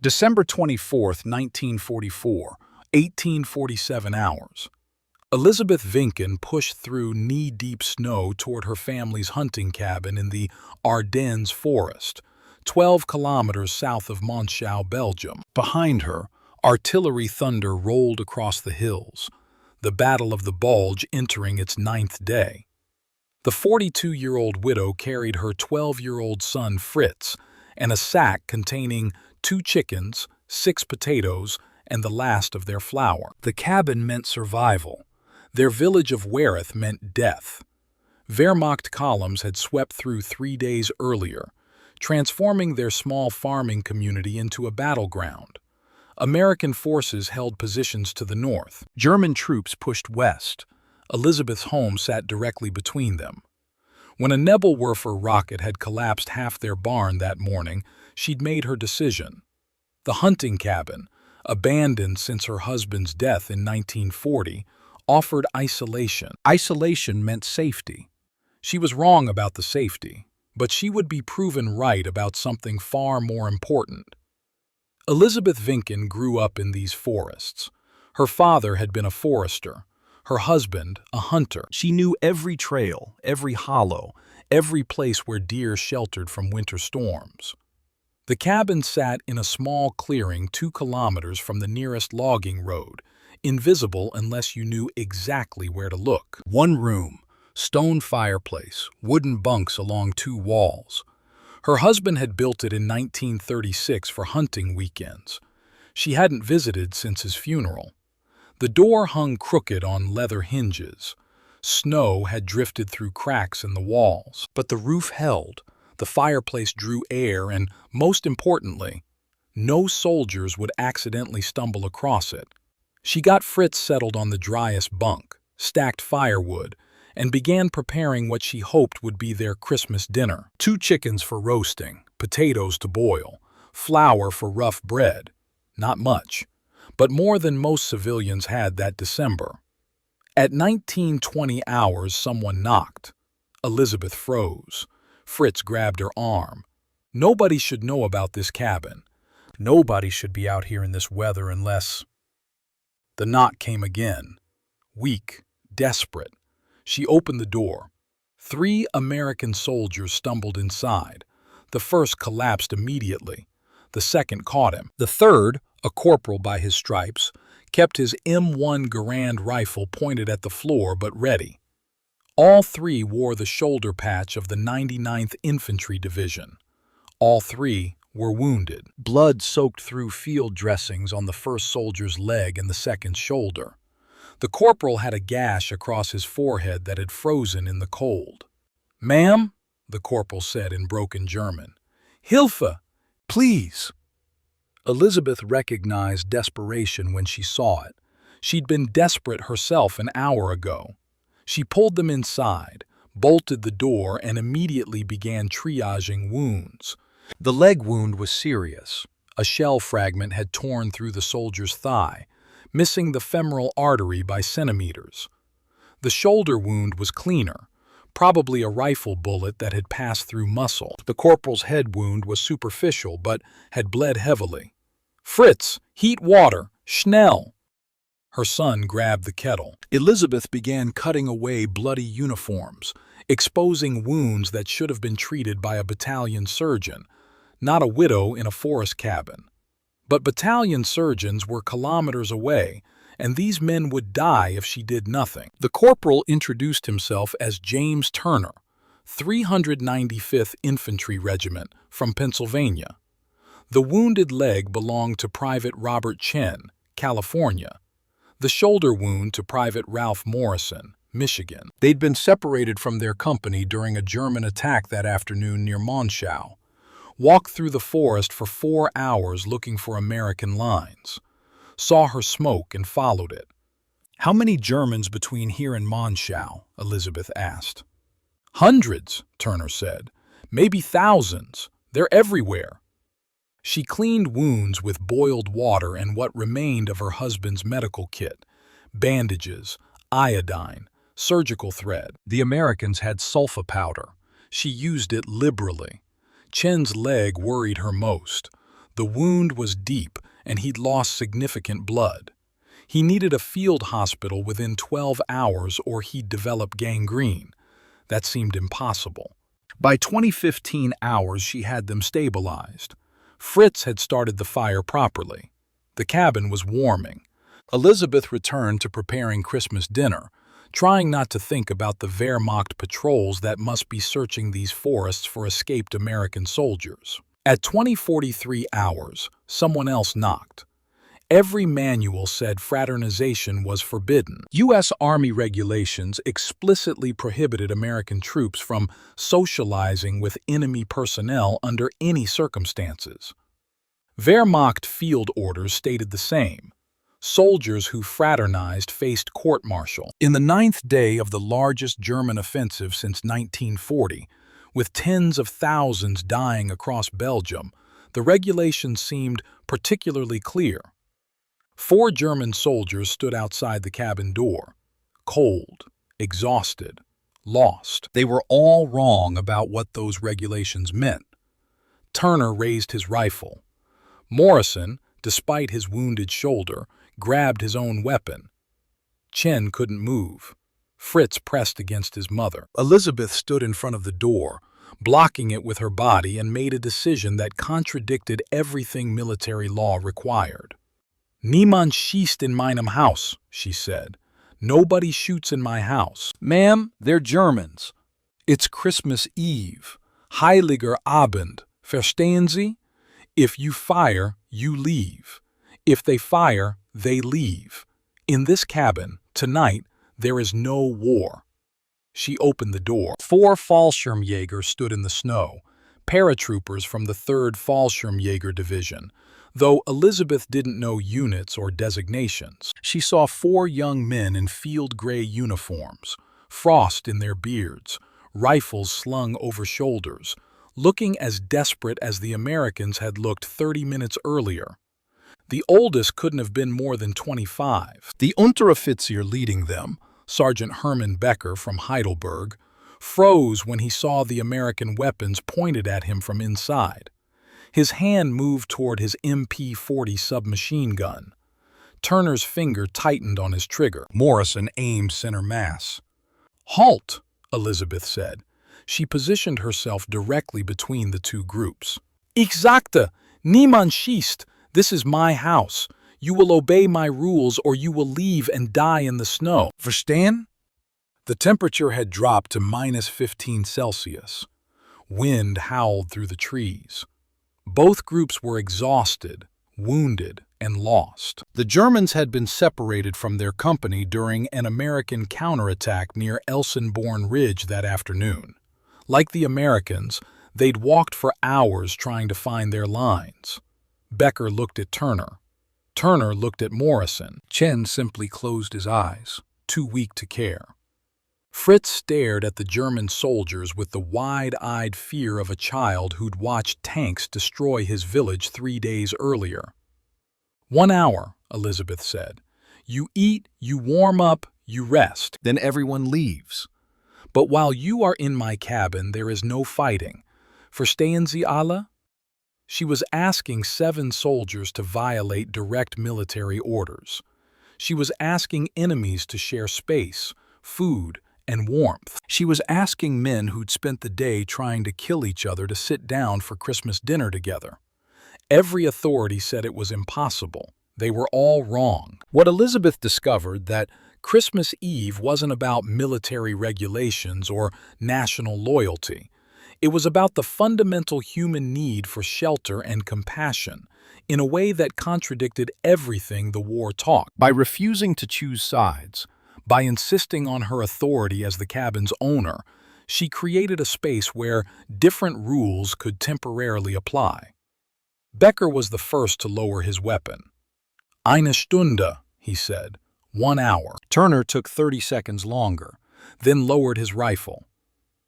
December 24, 1944, 1847 hours. Elisabeth Vincken pushed through knee-deep snow toward her family's hunting cabin in the Ardennes Forest, 12 kilometers south of Monschau, Belgium. Behind her, artillery thunder rolled across the hills, the Battle of the Bulge entering its 9th day. The 42-year-old widow carried her 12-year-old son Fritz and a sack containing 2 chickens, 6 potatoes, and the last of their flour. The cabin meant survival. Their village of Wehrmacht meant death. Wehrmacht columns had swept through 3 days earlier, transforming their small farming community into a battleground. American forces held positions to the north. German troops pushed west. Elisabeth's home sat directly between them. When a Nebelwerfer rocket had collapsed half their barn that morning, she'd made her decision. The hunting cabin, abandoned since her husband's death in 1940, offered isolation. Isolation meant safety. She was wrong about the safety, but she would be proven right about something far more important. Elisabeth Vincken grew up in these forests. Her father had been a forester, her husband a hunter. She knew every trail, every hollow, every place where deer sheltered from winter storms. The cabin sat in a small clearing 2 kilometers from the nearest logging road, invisible unless you knew exactly where to look. 1 room, stone fireplace, wooden bunks along 2 walls. Her husband had built it in 1936 for hunting weekends. She hadn't visited since his funeral. The door hung crooked on leather hinges. Snow had drifted through cracks in the walls, but the roof held. The fireplace drew air and, most importantly, no soldiers would accidentally stumble across it. She got Fritz settled on the driest bunk, stacked firewood, and began preparing what she hoped would be their Christmas dinner. 2 chickens for roasting, potatoes to boil, flour for rough bread. Not much, but more than most civilians had that December. At 19:20 hours, someone knocked. Elisabeth froze. Fritz grabbed her arm. Nobody should know about this cabin. Nobody should be out here in this weather unless... The knock came again. Weak, desperate. She opened the door. 3 American soldiers stumbled inside. The first collapsed immediately. The second caught him. The third, a corporal by his stripes, kept his M1 Garand rifle pointed at the floor but ready. All 3 wore the shoulder patch of the 99th Infantry Division. All 3 were wounded. Blood soaked through field dressings on the first soldier's leg and the second's shoulder. The corporal had a gash across his forehead that had frozen in the cold. "Ma'am," the corporal said in broken German, "Hilfe, please." Elisabeth recognized desperation when she saw it. She'd been desperate herself an hour ago. She pulled them inside, bolted the door, and immediately began triaging wounds. The leg wound was serious. A shell fragment had torn through the soldier's thigh, missing the femoral artery by centimeters. The shoulder wound was cleaner, probably a rifle bullet that had passed through muscle. The corporal's head wound was superficial but had bled heavily. "Fritz, heat water, schnell!" Her son grabbed the kettle. Elisabeth began cutting away bloody uniforms, exposing wounds that should have been treated by a battalion surgeon, not a widow in a forest cabin. But battalion surgeons were kilometers away, and these men would die if she did nothing. The corporal introduced himself as James Turner, 395th Infantry Regiment, from Pennsylvania. The wounded leg belonged to Private Robert Chen, California. The shoulder wound to Private Ralph Morrison, Michigan. They'd been separated from their company during a German attack that afternoon near Monschau. Walked through the forest for 4 hours looking for American lines. Saw her smoke and followed it. "How many Germans between here and Monschau?" Elisabeth asked. "Hundreds," Turner said. "Maybe thousands. They're everywhere." She cleaned wounds with boiled water and what remained of her husband's medical kit, bandages, iodine, surgical thread. The Americans had sulfa powder. She used it liberally. Chen's leg worried her most. The wound was deep, and he'd lost significant blood. He needed a field hospital within 12 hours or he'd develop gangrene. That seemed impossible. By 15 hours, she had them stabilized. Fritz had started the fire properly. The cabin was warming. Elisabeth returned to preparing Christmas dinner, trying not to think about the Wehrmacht patrols that must be searching these forests for escaped American soldiers. At 20:43 hours, someone else knocked. Every manual said fraternization was forbidden. U.S. Army regulations explicitly prohibited American troops from socializing with enemy personnel under any circumstances. Wehrmacht field orders stated the same. Soldiers who fraternized faced court-martial. In the 9th day of the largest German offensive since 1940, with tens of thousands dying across Belgium, the regulations seemed particularly clear. 4 German soldiers stood outside the cabin door, cold, exhausted, lost. They were all wrong about what those regulations meant. Turner raised his rifle. Morrison, despite his wounded shoulder, grabbed his own weapon. Chen couldn't move. Fritz pressed against his mother. Elisabeth stood in front of the door, blocking it with her body, and made a decision that contradicted everything military law required. "Niemand schießt in meinem Haus," she said. "Nobody shoots in my house." "Ma'am, they're Germans. It's Christmas Eve. Heiliger Abend. Verstehen Sie? If you fire, you leave. If they fire, they leave. In this cabin, tonight, there is no war." She opened the door. 4 Fallschirmjäger stood in the snow, paratroopers from the 3rd Fallschirmjäger Division, though Elisabeth didn't know units or designations. She saw 4 young men in field-gray uniforms, frost in their beards, rifles slung over shoulders, looking as desperate as the Americans had looked 30 minutes earlier. The oldest couldn't have been more than 25. The Unteroffizier leading them, Sergeant Hermann Becker from Heidelberg, froze when he saw the American weapons pointed at him from inside. His hand moved toward his MP-40 submachine gun. Turner's finger tightened on his trigger. Morrison aimed center mass. "Halt," Elisabeth said. She positioned herself directly between the 2 groups. "Ich sagte, niemand schießt. This is my house. You will obey my rules or you will leave and die in the snow. Verstehen?" The temperature had dropped to -15 Celsius. Wind howled through the trees. Both groups were exhausted, wounded, and lost. The Germans had been separated from their company during an American counterattack near Elsenborn Ridge that afternoon. Like the Americans, they'd walked for hours trying to find their lines. Becker looked at Turner. Turner looked at Morrison. Chen simply closed his eyes, too weak to care. Fritz stared at the German soldiers with the wide-eyed fear of a child who'd watched tanks destroy his village 3 days earlier. 1 hour, Elisabeth said. You eat, you warm up, you rest. Then everyone leaves. But while you are in my cabin, there is no fighting. Verstehen Sie alle? She was asking 7 soldiers to violate direct military orders. She was asking enemies to share space, food, and warmth. She was asking men who'd spent the day trying to kill each other to sit down for Christmas dinner together. Every authority said it was impossible. They were all wrong. What Elisabeth discovered that Christmas Eve wasn't about military regulations or national loyalty. It was about the fundamental human need for shelter and compassion, in a way that contradicted everything the war taught. By refusing to choose sides, by insisting on her authority as the cabin's owner, she created a space where different rules could temporarily apply. Becker was the first to lower his weapon. "Eine Stunde," he said, 1 hour. Turner took 30 seconds longer, then lowered his rifle.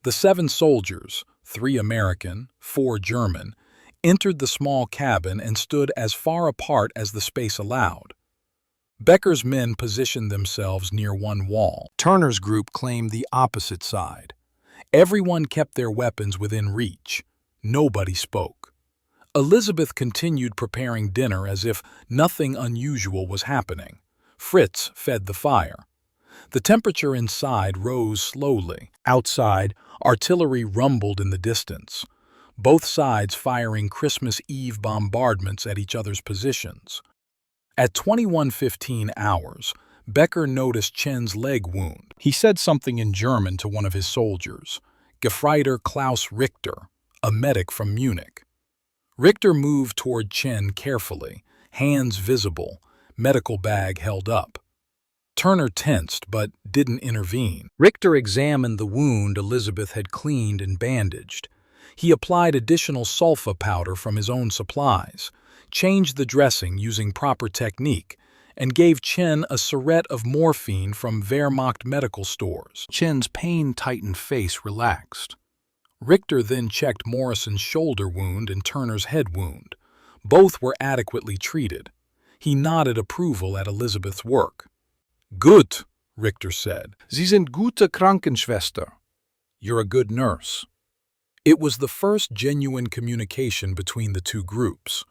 The 7 soldiers, 3 American, 4 German, entered the small cabin and stood as far apart as the space allowed. Becker's men positioned themselves near one wall. Turner's group claimed the opposite side. Everyone kept their weapons within reach. Nobody spoke. Elisabeth continued preparing dinner as if nothing unusual was happening. Fritz fed the fire. The temperature inside rose slowly. Outside, artillery rumbled in the distance, both sides firing Christmas Eve bombardments at each other's positions. At 21:15 hours, Becker noticed Chen's leg wound. He said something in German to one of his soldiers, Gefreiter Klaus Richter, a medic from Munich. Richter moved toward Chen carefully, hands visible, medical bag held up. Turner tensed but didn't intervene. Richter examined the wound Elisabeth had cleaned and bandaged. He applied additional sulfa powder from his own supplies, changed the dressing using proper technique, and gave Chen a syringe of morphine from Wehrmacht medical stores. Chen's pain-tightened face relaxed. Richter then checked Morrison's shoulder wound and Turner's head wound. Both were adequately treated. He nodded approval at Elisabeth's work. "Gut," Richter said. "Sie sind gute Krankenschwester." You're a good nurse. It was the first genuine communication between the two groups.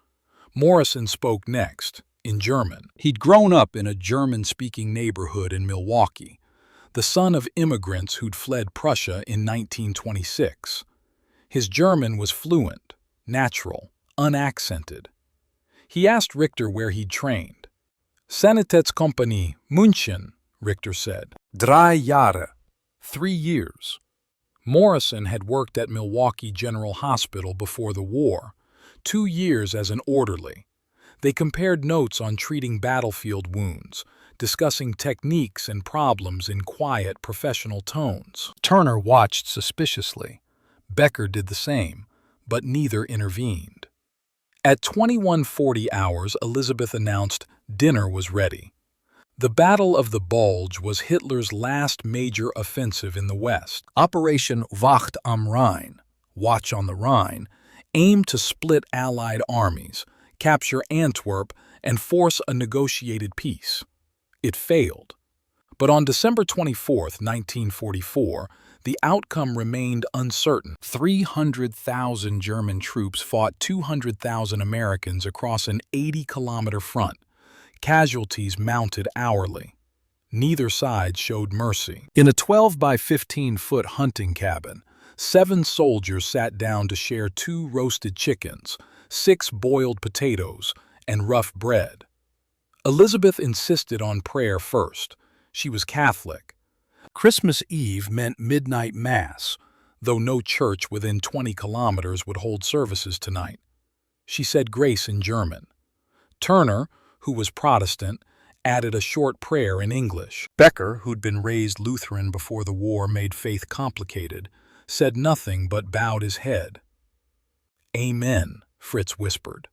Morrison spoke next, in German. He'd grown up in a German-speaking neighborhood in Milwaukee, the son of immigrants who'd fled Prussia in 1926. His German was fluent, natural, unaccented. He asked Richter where he'd trained. "Sanitätskompanie, München," Richter said. "3 Jahre. 3 years." Morrison had worked at Milwaukee General Hospital before the war, 2 years as an orderly. They compared notes on treating battlefield wounds, discussing techniques and problems in quiet, professional tones. Turner watched suspiciously. Becker did the same, but neither intervened. At 21:40 hours, Elisabeth announced dinner was ready. The Battle of the Bulge was Hitler's last major offensive in the West. Operation Wacht am Rhein, Watch on the Rhine, aimed to split Allied armies, capture Antwerp, and force a negotiated peace. It failed. But on December 24, 1944, the outcome remained uncertain. 300,000 German troops fought 200,000 Americans across an 80-kilometer front. Casualties mounted hourly. Neither side showed mercy. In a 12 by 15-foot hunting cabin, 7 soldiers sat down to share 2 roasted chickens, 6 boiled potatoes, and rough bread. Elisabeth insisted on prayer first. She was Catholic. Christmas Eve meant midnight mass, though no church within 20 kilometers would hold services tonight. She said grace in German. Turner, who was Protestant, added a short prayer in English. Becker, who'd been raised Lutheran before the war made faith complicated, said nothing but bowed his head. "Amen," Fritz whispered.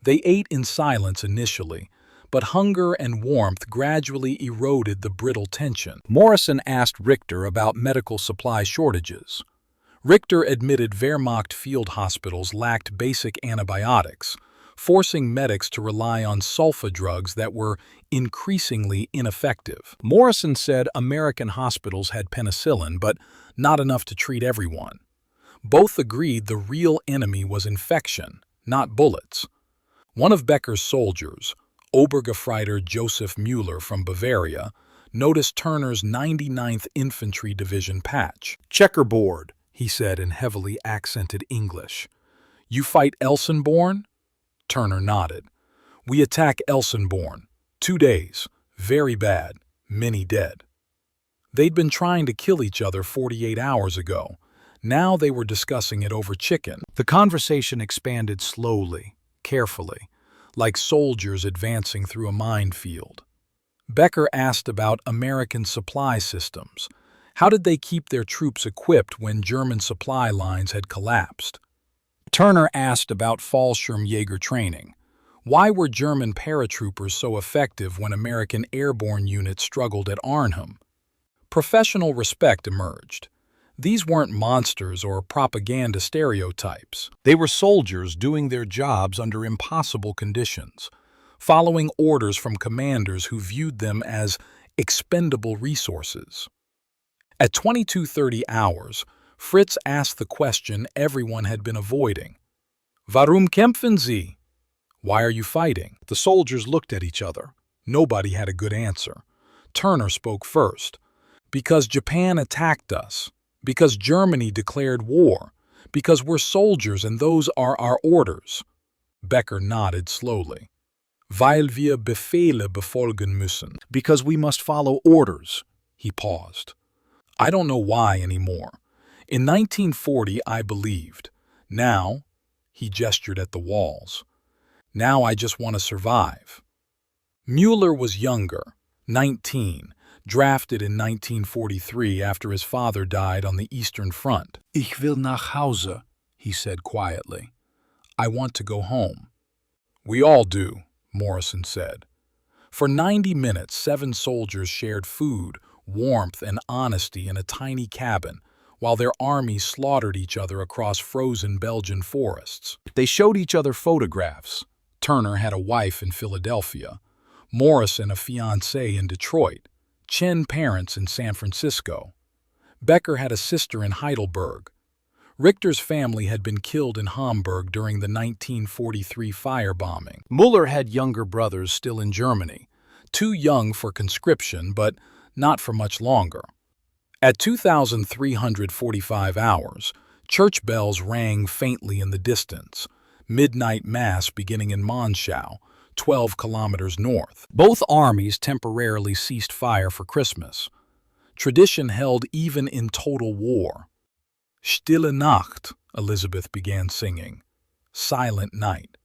They ate in silence initially, but hunger and warmth gradually eroded the brittle tension. Morrison asked Richter about medical supply shortages. Richter admitted Wehrmacht field hospitals lacked basic antibiotics, forcing medics to rely on sulfa drugs that were increasingly ineffective. Morrison said American hospitals had penicillin, but not enough to treat everyone. Both agreed the real enemy was infection, not bullets. One of Becker's soldiers, Obergefreiter Joseph Müller from Bavaria, noticed Turner's 99th Infantry Division patch. "Checkerboard," he said in heavily accented English. "You fight Elsenborn?" Turner nodded. "We attack Elsenborn. 2 days. Very bad. Many dead." They'd been trying to kill each other 48 hours ago. Now they were discussing it over chicken. The conversation expanded slowly, carefully, like soldiers advancing through a minefield. Becker asked about American supply systems. How did they keep their troops equipped when German supply lines had collapsed? Turner asked about Fallschirmjäger training. Why were German paratroopers so effective when American airborne units struggled at Arnhem? Professional respect emerged. These weren't monsters or propaganda stereotypes. They were soldiers doing their jobs under impossible conditions, following orders from commanders who viewed them as expendable resources. At 22:30 hours, Fritz asked the question everyone had been avoiding. Warum kämpfen Sie? Why are you fighting? The soldiers looked at each other. Nobody had a good answer. Turner spoke first. Because Japan attacked us. Because Germany declared war. Because we're soldiers and those are our orders. Becker nodded slowly. Weil wir Befehle befolgen müssen. Because we must follow orders. He paused. I don't know why anymore. In 1940 I believed. Now, he gestured at the walls. Now I just want to survive. Müller was younger, 19, drafted in 1943 after his father died on the Eastern Front. Ich will nach Hause, he said quietly. I want to go home. We all do, Morrison said. For 90 minutes, 7 soldiers shared food, warmth, and honesty in a tiny cabin, while their armies slaughtered each other across frozen Belgian forests. They showed each other photographs. Turner had a wife in Philadelphia, Morrison a fiancé in Detroit, Chen parents in San Francisco. Becker had a sister in Heidelberg. Richter's family had been killed in Hamburg during the 1943 firebombing. Müller had younger brothers still in Germany, too young for conscription, but not for much longer. At 2,345 hours, church bells rang faintly in the distance, midnight mass beginning in Monschau, 12 kilometers north. Both armies temporarily ceased fire for Christmas. Tradition held even in total war. Stille Nacht, Elisabeth began singing. Silent night.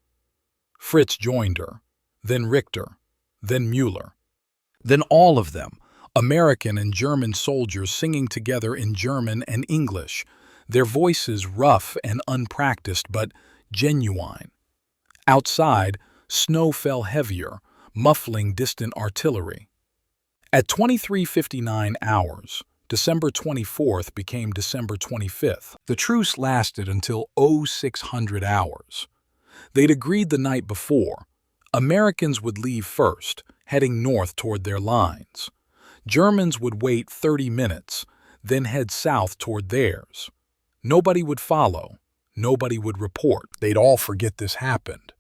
Fritz joined her, then Richter, then Müller. Then all of them, American and German soldiers singing together in German and English, their voices rough and unpracticed but genuine. Outside, snow fell heavier, muffling distant artillery. At 23:59 hours, December 24th became December 25th. The truce lasted until 0600 hours. They'd agreed the night before. Americans would leave first, heading north toward their lines. Germans would wait 30 minutes, then head south toward theirs. Nobody would follow. Nobody would report. They'd all forget this happened.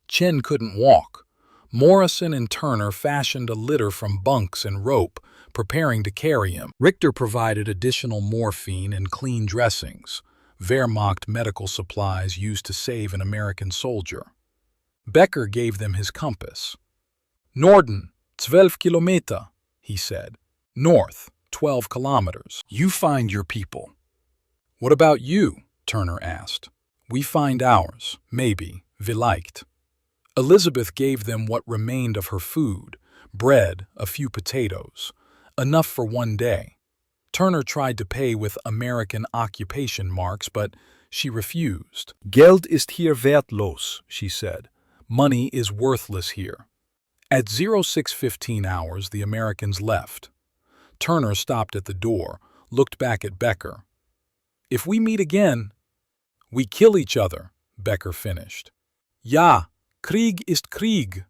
Chen couldn't walk. Morrison and Turner fashioned a litter from bunks and rope, preparing to carry him. Richter provided additional morphine and clean dressings, Wehrmacht medical supplies used to save an American soldier. Becker gave them his compass. Norden, 12 Kilometer, he said. North, 12 kilometers. You find your people. What about you? Turner asked. We find ours, maybe, vielleicht. Elisabeth gave them what remained of her food, bread, a few potatoes, enough for one day. Turner tried to pay with American occupation marks, but she refused. Geld ist hier wertlos, she said. Money is worthless here. At 06:15 hours, the Americans left. Turner stopped at the door, looked back at Becker. If we meet again, we kill each other, Becker finished. Ja, Krieg ist Krieg.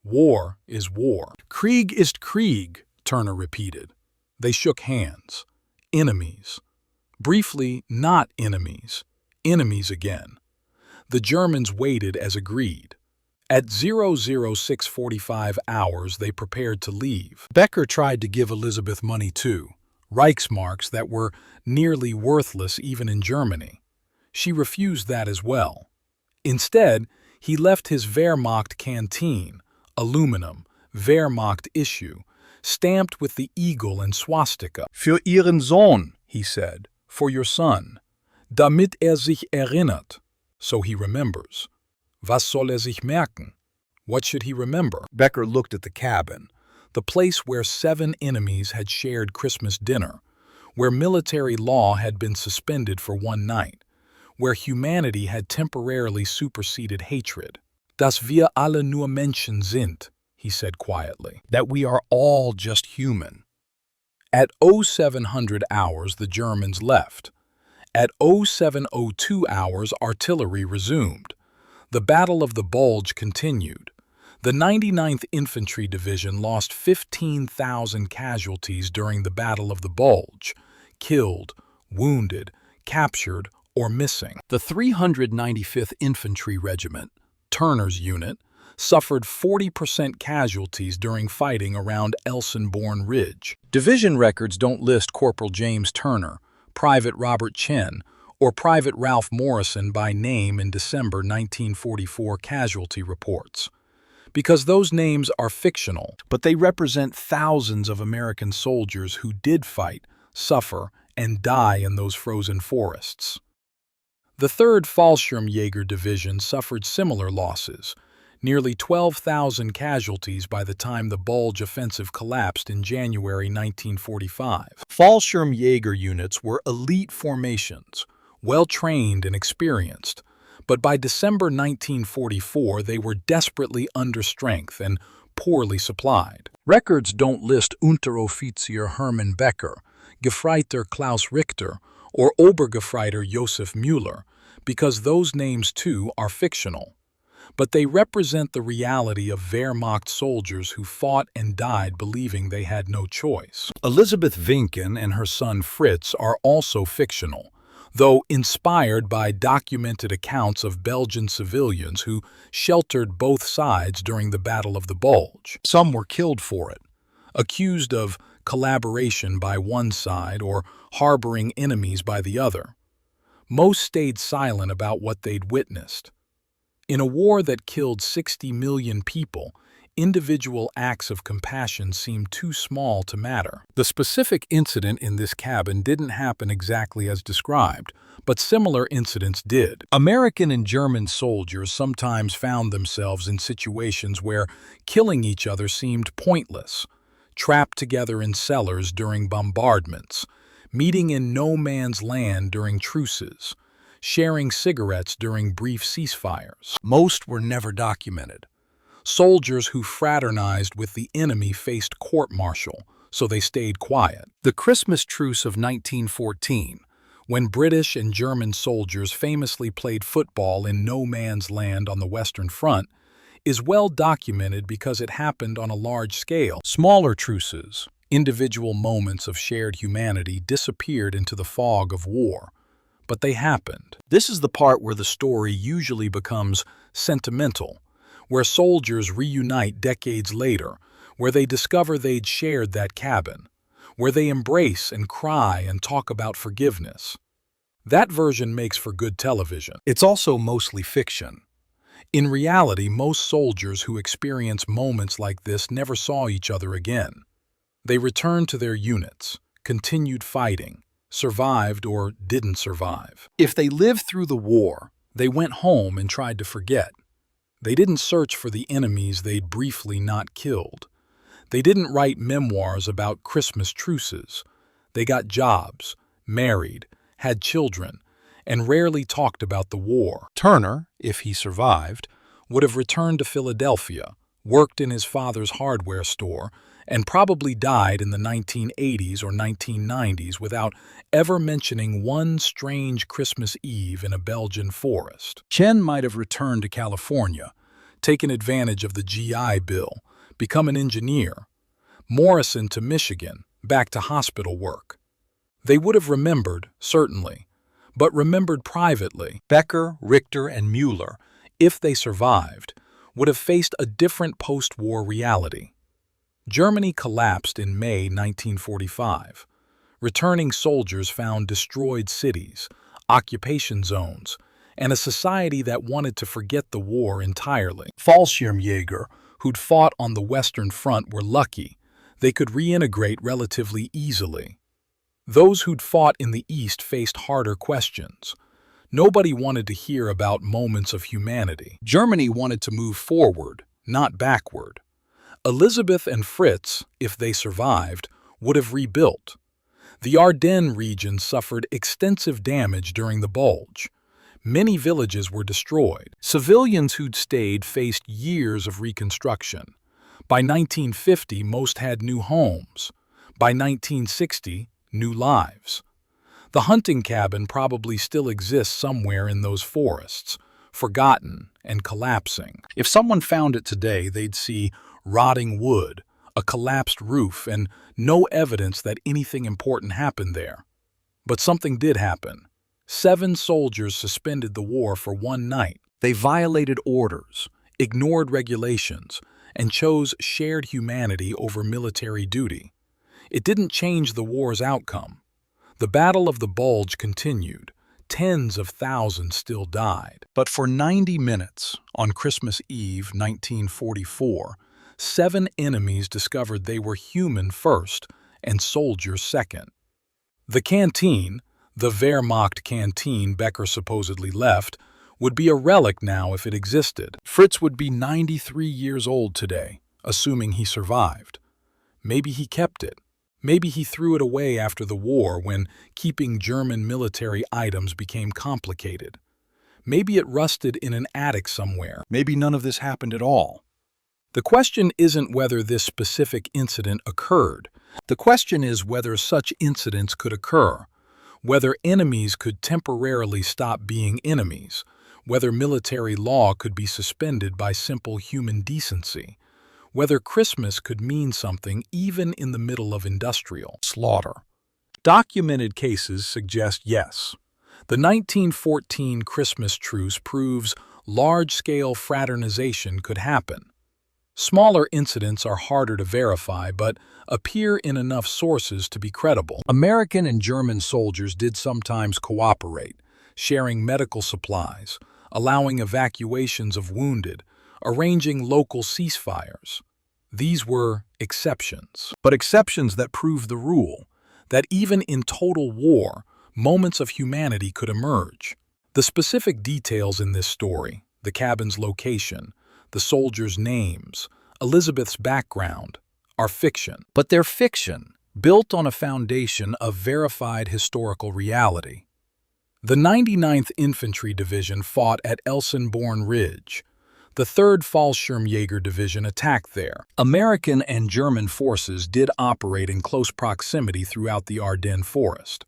War is war. Krieg ist Krieg, Turner repeated. They shook hands. Enemies. Briefly, not enemies. Enemies again. The Germans waited as agreed. At 06:45 hours, they prepared to leave. Becker tried to give Elisabeth money too, Reichsmarks that were nearly worthless even in Germany. She refused that as well. Instead, he left his Wehrmacht canteen, aluminum, Wehrmacht issue, stamped with the eagle and swastika. Für Ihren Sohn, he said, for your son, damit sich erinnert, so he remembers. Was soll sich merken? What should he remember? Becker looked at the cabin, the place where 7 enemies had shared Christmas dinner, where military law had been suspended for one night, where humanity had temporarily superseded hatred. Dass wir alle nur Menschen sind, he said quietly. That we are all just human. At 0700 hours, the Germans left. At 0702 hours, artillery resumed. The Battle of the Bulge continued. The 99th Infantry Division lost 15,000 casualties during the Battle of the Bulge, killed, wounded, captured, or missing. The 395th Infantry Regiment, Turner's unit, suffered 40% casualties during fighting around Elsenborn Ridge. Division records don't list Corporal James Turner, Private Robert Chen, or Private Ralph Morrison by name in December 1944 casualty reports, because those names are fictional, but they represent thousands of American soldiers who did fight, suffer, and die in those frozen forests. The 3rd Fallschirmjäger Division suffered similar losses, nearly 12,000 casualties by the time the Bulge offensive collapsed in January 1945. Fallschirmjäger units were elite formations, well-trained and experienced, but by December 1944 they were desperately under strength and poorly supplied. Records don't list Unteroffizier Hermann Becker, Gefreiter Klaus Richter, or Obergefreiter Josef Müller, because those names too are fictional. But they represent the reality of Wehrmacht soldiers who fought and died believing they had no choice. Elisabeth Vincken and her son Fritz are also fictional, though inspired by documented accounts of Belgian civilians who sheltered both sides during the Battle of the Bulge. Some were killed for it, accused of collaboration by one side or harboring enemies by the other. Most stayed silent about what they'd witnessed. In a war that killed 60 million people, individual acts of compassion seemed too small to matter. The specific incident in this cabin didn't happen exactly as described, but similar incidents did. American and German soldiers sometimes found themselves in situations where killing each other seemed pointless, trapped together in cellars during bombardments, meeting in no man's land during truces, sharing cigarettes during brief ceasefires. Most were never documented. Soldiers who fraternized with the enemy faced court-martial, so they stayed quiet. The Christmas truce of 1914, when British and German soldiers famously played football in no man's land on the Western Front, is well documented because it happened on a large scale. Smaller truces, individual moments of shared humanity, disappeared into the fog of war. But they happened. This is the part where the story usually becomes sentimental, where soldiers reunite decades later, where they discover they'd shared that cabin, where they embrace and cry and talk about forgiveness. That version makes for good television. It's also mostly fiction. In reality, most soldiers who experience moments like this never saw each other again. They returned to their units, continued fighting, survived or didn't survive. If they lived through the war, they went home and tried to forget. They didn't search for the enemies they'd briefly not killed. They didn't write memoirs about Christmas truces. They got jobs, married, had children, and rarely talked about the war. Turner, if he survived, would have returned to Philadelphia, worked in his father's hardware store, and probably died in the 1980s or 1990s without ever mentioning one strange Christmas Eve in a Belgian forest. Chen might have returned to California, taken advantage of the GI Bill, become an engineer. Morrison to Michigan, back to hospital work. They would have remembered, certainly, but remembered privately. Becker, Richter, and Müller, if they survived, would have faced a different post-war reality. Germany collapsed in May 1945. Returning soldiers found destroyed cities, occupation zones, and a society that wanted to forget the war entirely. Fallschirmjäger, who'd fought on the Western Front, were lucky. They could reintegrate relatively easily. Those who'd fought in the East faced harder questions. Nobody wanted to hear about moments of humanity. Germany wanted to move forward, not backward. Elisabeth and Fritz, if they survived, would have rebuilt. The Ardennes region suffered extensive damage during the Bulge. Many villages were destroyed. Civilians who'd stayed faced years of reconstruction. By 1950, most had new homes. By 1960, new lives. The hunting cabin probably still exists somewhere in those forests, forgotten and collapsing. If someone found it today, they'd see rotting wood, a collapsed roof, and no evidence that anything important happened there. But something did happen. 7 soldiers suspended the war for one night. They violated orders, ignored regulations, and chose shared humanity over military duty. It didn't change the war's outcome. The Battle of the Bulge continued. Tens of thousands still died. But for 90 minutes, on Christmas Eve 1944, 7 enemies discovered they were human first and soldiers second. The canteen, the Wehrmacht canteen Becker supposedly left, would be a relic now if it existed. Fritz would be 93 years old today, assuming he survived. Maybe he kept it. Maybe he threw it away after the war when keeping German military items became complicated. Maybe it rusted in an attic somewhere. Maybe none of this happened at all. The question isn't whether this specific incident occurred. The question is whether such incidents could occur, whether enemies could temporarily stop being enemies, whether military law could be suspended by simple human decency, whether Christmas could mean something even in the middle of industrial slaughter. Documented cases suggest yes. The 1914 Christmas truce proves large-scale fraternization could happen. Smaller incidents are harder to verify, but appear in enough sources to be credible. American and German soldiers did sometimes cooperate, sharing medical supplies, allowing evacuations of wounded, arranging local ceasefires. These were exceptions. But exceptions that prove the rule, that even in total war, moments of humanity could emerge. The specific details in this story, the cabin's location, the soldiers' names, Elisabeth's background, are fiction. But they're fiction, built on a foundation of verified historical reality. The 99th Infantry Division fought at Elsenborn Ridge. The 3rd Fallschirmjäger Division attacked there. American and German forces did operate in close proximity throughout the Ardennes Forest.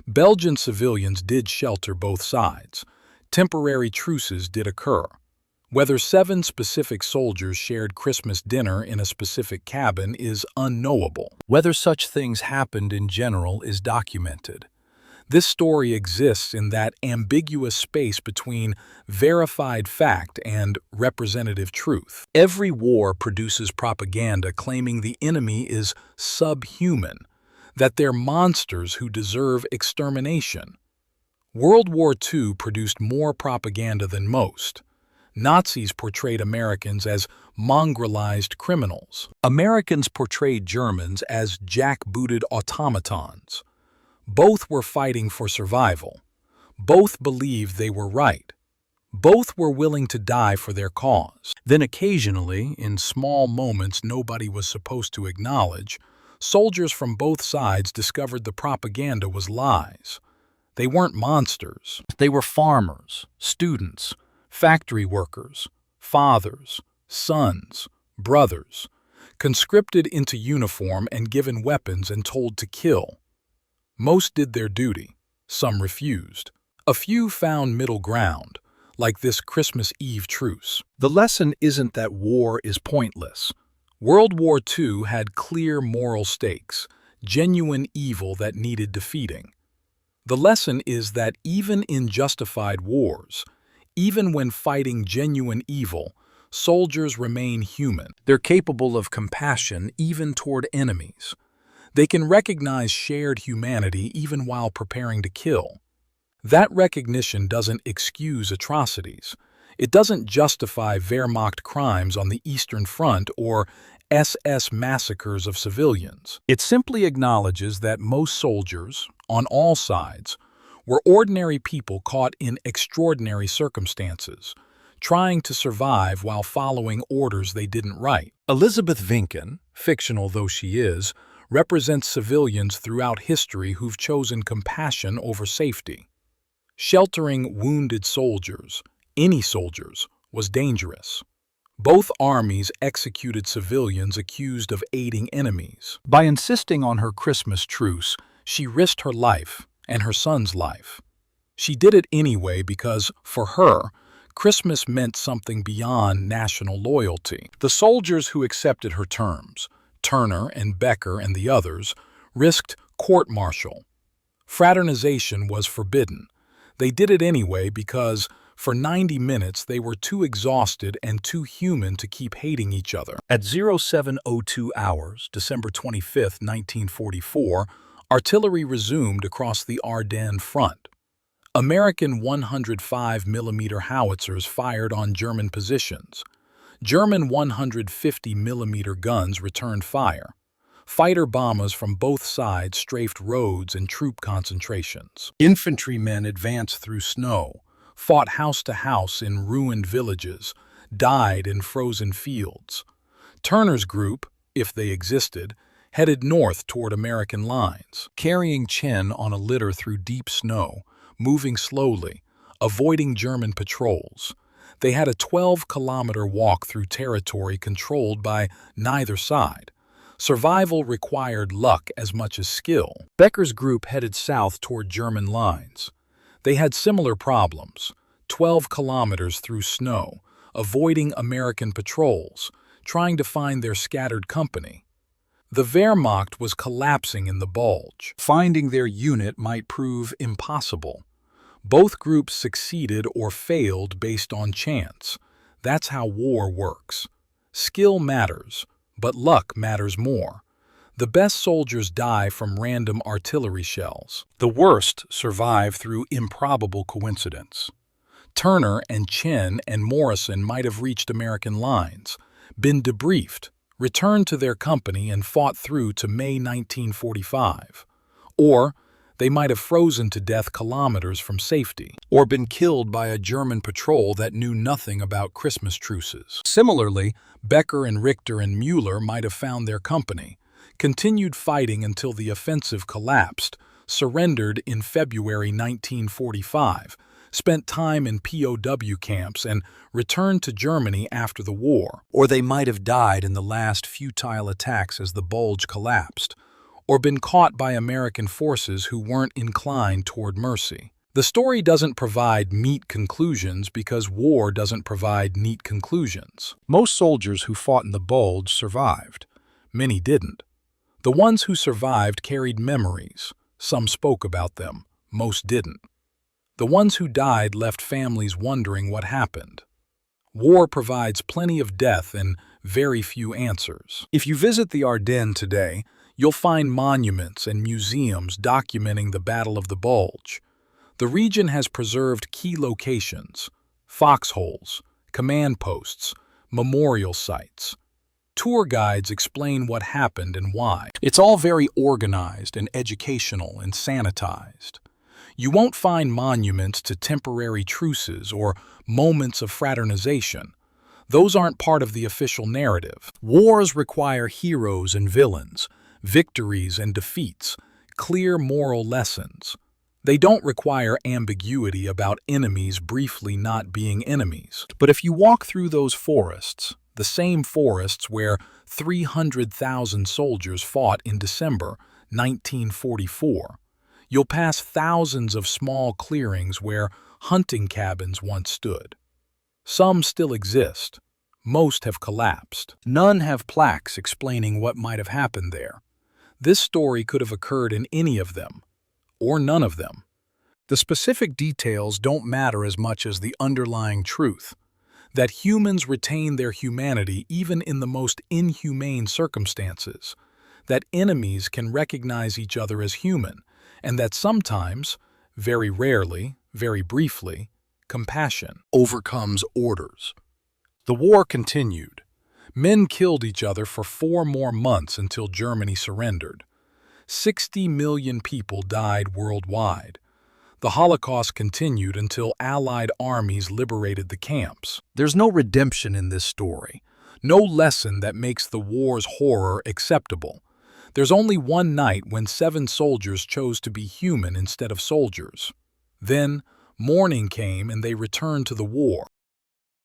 Belgian civilians did shelter both sides. Temporary truces did occur. Whether 7 specific soldiers shared Christmas dinner in a specific cabin is unknowable. Whether such things happened in general is documented. This story exists in that ambiguous space between verified fact and representative truth. Every war produces propaganda claiming the enemy is subhuman, that they're monsters who deserve extermination. World War II produced more propaganda than most. Nazis portrayed Americans as mongrelized criminals. Americans portrayed Germans as jackbooted automatons. Both were fighting for survival. Both believed they were right. Both were willing to die for their cause. Then occasionally, in small moments nobody was supposed to acknowledge, soldiers from both sides discovered the propaganda was lies. They weren't monsters. They were farmers, students, factory workers, fathers, sons, brothers, conscripted into uniform and given weapons and told to kill. Most did their duty. Some refused. A few found middle ground, like this Christmas Eve truce. The lesson isn't that war is pointless. World War II had clear moral stakes, genuine evil that needed defeating. The lesson is that even in justified wars, even when fighting genuine evil, soldiers remain human. They're capable of compassion even toward enemies. They can recognize shared humanity even while preparing to kill. That recognition doesn't excuse atrocities. It doesn't justify Wehrmacht crimes on the Eastern Front or SS massacres of civilians. It simply acknowledges that most soldiers, on all sides, were ordinary people caught in extraordinary circumstances, trying to survive while following orders they didn't write. Elisabeth Vincken, fictional though she is, represents civilians throughout history who've chosen compassion over safety. Sheltering wounded soldiers, any soldiers, was dangerous. Both armies executed civilians accused of aiding enemies. By insisting on her Christmas truce, she risked her life and her son's life. She did it anyway because, for her, Christmas meant something beyond national loyalty. The soldiers who accepted her terms, Turner and Becker and the others, risked court-martial. Fraternization was forbidden. They did it anyway because, for 90 minutes, they were too exhausted and too human to keep hating each other. At 07:02 hours, December 25, 1944, artillery resumed across the Ardennes front. American 105mm howitzers fired on German positions. German 150mm guns returned fire. Fighter bombers from both sides strafed roads and troop concentrations. Infantrymen advanced through snow, fought house to house in ruined villages, died in frozen fields. Turner's group, if they existed, headed north toward American lines, carrying Chen on a litter through deep snow, moving slowly, avoiding German patrols. They had a 12-kilometer walk through territory controlled by neither side. Survival required luck as much as skill. Becker's group headed south toward German lines. They had similar problems, 12 kilometers through snow, avoiding American patrols, trying to find their scattered company. The Wehrmacht was collapsing in the Bulge. Finding their unit might prove impossible. Both groups succeeded or failed based on chance. That's how war works. Skill matters, but luck matters more. The best soldiers die from random artillery shells. The worst survive through improbable coincidence. Turner and Chen and Morrison might have reached American lines, been debriefed, returned to their company and fought through to May 1945. Or they might have frozen to death kilometers from safety, or been killed by a German patrol that knew nothing about Christmas truces. Similarly, Becker and Richter and Mueller might have found their company, continued fighting until the offensive collapsed, surrendered in February 1945, spent time in POW camps, and returned to Germany after the war. Or they might have died in the last futile attacks as the Bulge collapsed, or been caught by American forces who weren't inclined toward mercy. The story doesn't provide neat conclusions because war doesn't provide neat conclusions. Most soldiers who fought in the Bulge survived. Many didn't. The ones who survived carried memories. Some spoke about them. Most didn't. The ones who died left families wondering what happened. War provides plenty of death and very few answers. If you visit the Ardennes today, you'll find monuments and museums documenting the Battle of the Bulge. The region has preserved key locations, foxholes, command posts, memorial sites. Tour guides explain what happened and why. It's all very organized and educational and sanitized. You won't find monuments to temporary truces or moments of fraternization. Those aren't part of the official narrative. Wars require heroes and villains, victories and defeats, clear moral lessons. They don't require ambiguity about enemies briefly not being enemies. But if you walk through those forests, the same forests where 300,000 soldiers fought in December 1944, you'll pass thousands of small clearings where hunting cabins once stood. Some still exist. Most have collapsed. None have plaques explaining what might have happened there. This story could have occurred in any of them, or none of them. The specific details don't matter as much as the underlying truth, that humans retain their humanity even in the most inhumane circumstances, that enemies can recognize each other as human, and that sometimes, very rarely, very briefly, compassion overcomes orders. The war continued. Men killed each other for 4 more months until Germany surrendered. 60 million people died worldwide. The Holocaust continued until Allied armies liberated the camps. There's no redemption in this story, no lesson that makes the war's horror acceptable. There's only one night when 7 soldiers chose to be human instead of soldiers. Then, morning came and they returned to the war.